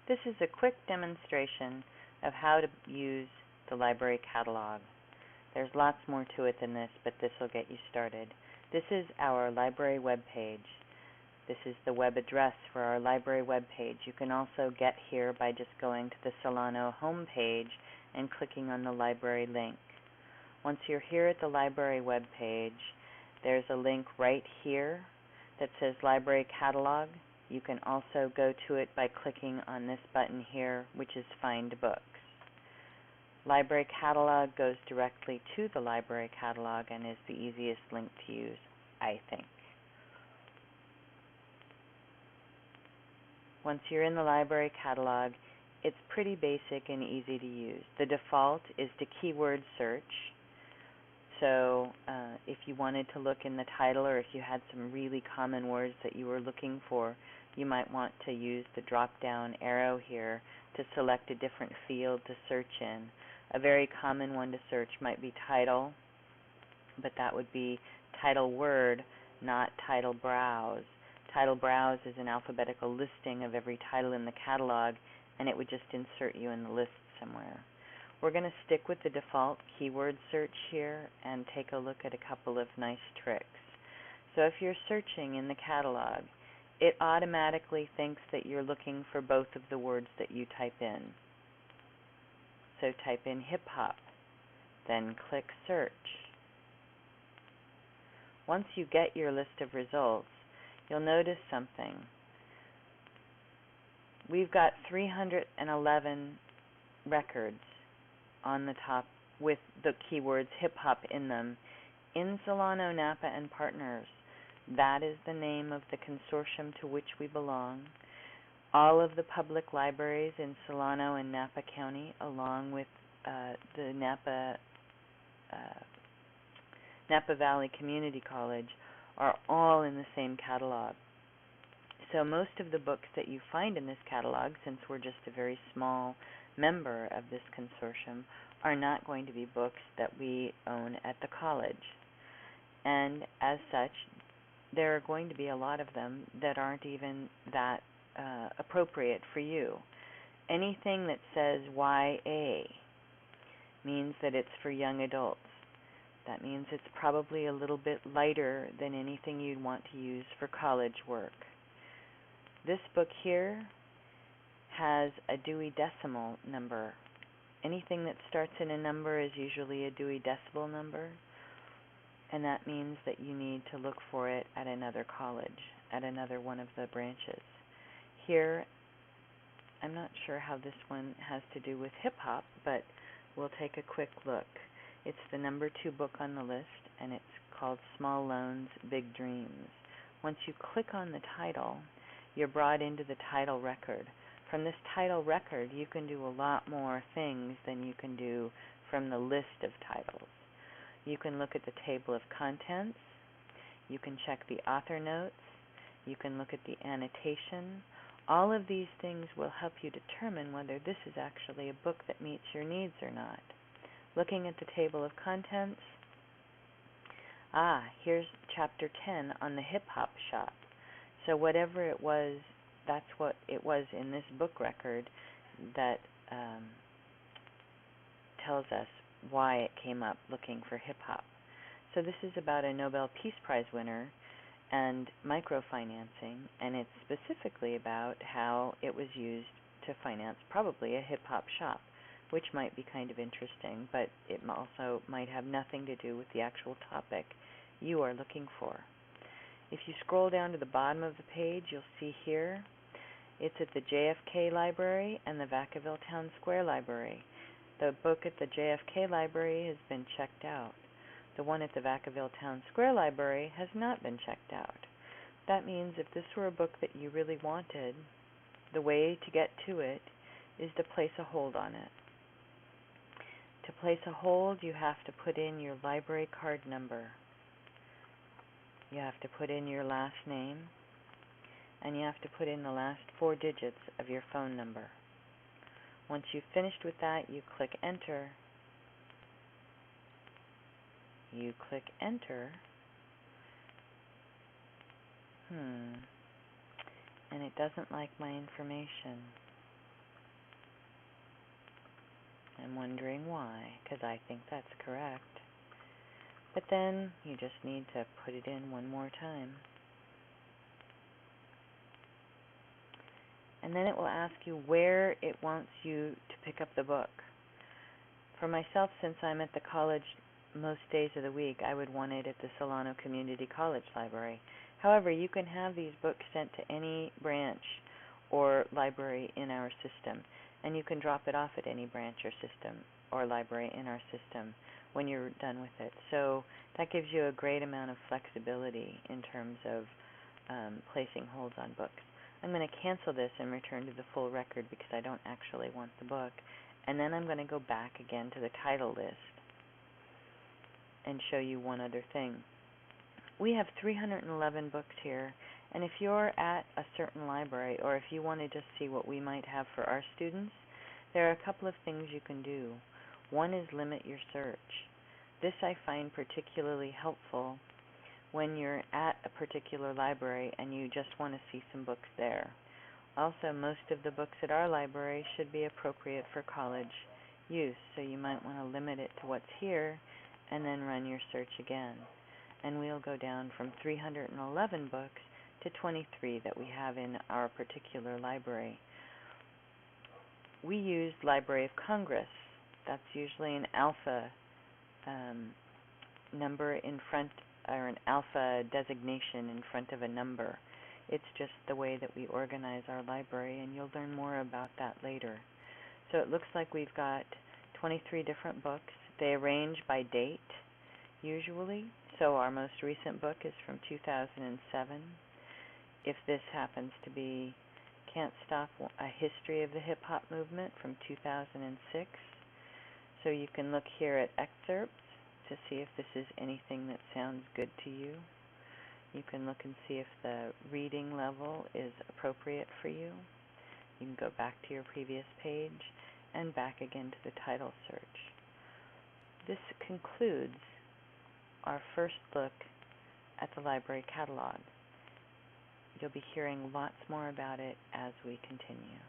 This is a quick demonstration of how to use the library catalog. There's lots more to it than this, but this will get you started. This is our library web page. This is the web address for our library web page. You can also get here by just going to the Solano home page and clicking on the library link. Once you're here at the library web page, there's a link right here that says Library Catalog. You can also go to it by clicking on this button here, which is Find Books. Library Catalog goes directly to the library catalog and is the easiest link to use, I think. Once you're in the library catalog, it's pretty basic and easy to use. The default is to keyword search. So if you wanted to look in the title, or if you had some really common words that you were looking for, you might want to use the drop-down arrow here to select a different field to search in. A very common one to search might be title, but that would be title word, not title browse. Title browse is an alphabetical listing of every title in the catalog, and it would just insert you in the list somewhere. We're going to stick with the default keyword search here and take a look at a couple of nice tricks. So if you're searching in the catalog, it automatically thinks that you're looking for both of the words that you type in. So type in hip-hop, then click search. Once you get your list of results, you'll notice something. We've got 311 records on the top with the keywords hip-hop in them in Solano, Napa, and Partners. That is the name of the consortium to which we belong. All of the public libraries in Solano and Napa County, along with the Napa Valley Community College, are all in the same catalog. So most of the books that you find in this catalog, since we're just a very small member of this consortium, are not going to be books that we own at the college. And as such, there are going to be a lot of them that aren't even that appropriate for you. Anything that says YA means that it's for young adults. That means it's probably a little bit lighter than anything you'd want to use for college work. This book here has a Dewey Decimal number. Anything that starts in a number is usually a Dewey Decimal number, and that means that you need to look for it at another college, at another one of the branches. Here, I'm not sure how this one has to do with hip-hop, but we'll take a quick look. It's the number 2 book on the list, and it's called Small Loans, Big Dreams. Once you click on the title, you're brought into the title record. From this title record, you can do a lot more things than you can do from the list of titles. You can look at the table of contents. You can check the author notes. You can look at the annotation. All of these things will help you determine whether this is actually a book that meets your needs or not. Looking at the table of contents, here's chapter 10 on the hip-hop shop. So whatever it was, that's what it was in this book record that tells us why it came up looking for hip-hop. So this is about a Nobel Peace Prize winner and microfinancing, and it's specifically about how it was used to finance probably a hip-hop shop, which might be kind of interesting, but it also might have nothing to do with the actual topic you are looking for. If you scroll down to the bottom of the page, you'll see here, it's at the JFK Library and the Vacaville Town Square Library. The book at the JFK Library has been checked out. The one at the Vacaville Town Square Library has not been checked out. That means if this were a book that you really wanted, the way to get to it is to place a hold on it. To place a hold, you have to put in your library card number. You have to put in your last name, and you have to put in the last 4 digits of your phone number. Once you've finished with that, you click Enter. You click Enter, and it doesn't like my information. I'm wondering why, because I think that's correct. But then you just need to put it in one more time. And then it will ask you where it wants you to pick up the book. For myself, since I'm at the college most days of the week, I would want it at the Solano Community College Library. However, you can have these books sent to any branch or library in our system, and you can drop it off at any branch or system or library in our system when you're done with it. So that gives you a great amount of flexibility in terms of placing holds on books. I'm going to cancel this and return to the full record because I don't actually want the book. And then I'm going to go back again to the title list and show you one other thing. We have 311 books here, and if you're at a certain library or if you want to just see what we might have for our students, there are a couple of things you can do. One is limit your search. This I find particularly helpful when you're at a particular library and you just want to see some books there. Also, most of the books at our library should be appropriate for college use, so you might want to limit it to what's here and then run your search again. And we'll go down from 311 books to 23 that we have in our particular library. We use Library of Congress. That's usually an alpha number in front, or an alpha designation in front of a number. It's just the way that we organize our library, and you'll learn more about that later. So it looks like we've got 23 different books. They arrange by date, usually. So our most recent book is from 2007. If this happens to be Can't Stop, A History of the Hip Hop Movement from 2006. So you can look here at excerpts to see if this is anything that sounds good to you. You can look and see if the reading level is appropriate for you. You can go back to your previous page and back again to the title search. This concludes our first look at the library catalog. You'll be hearing lots more about it as we continue.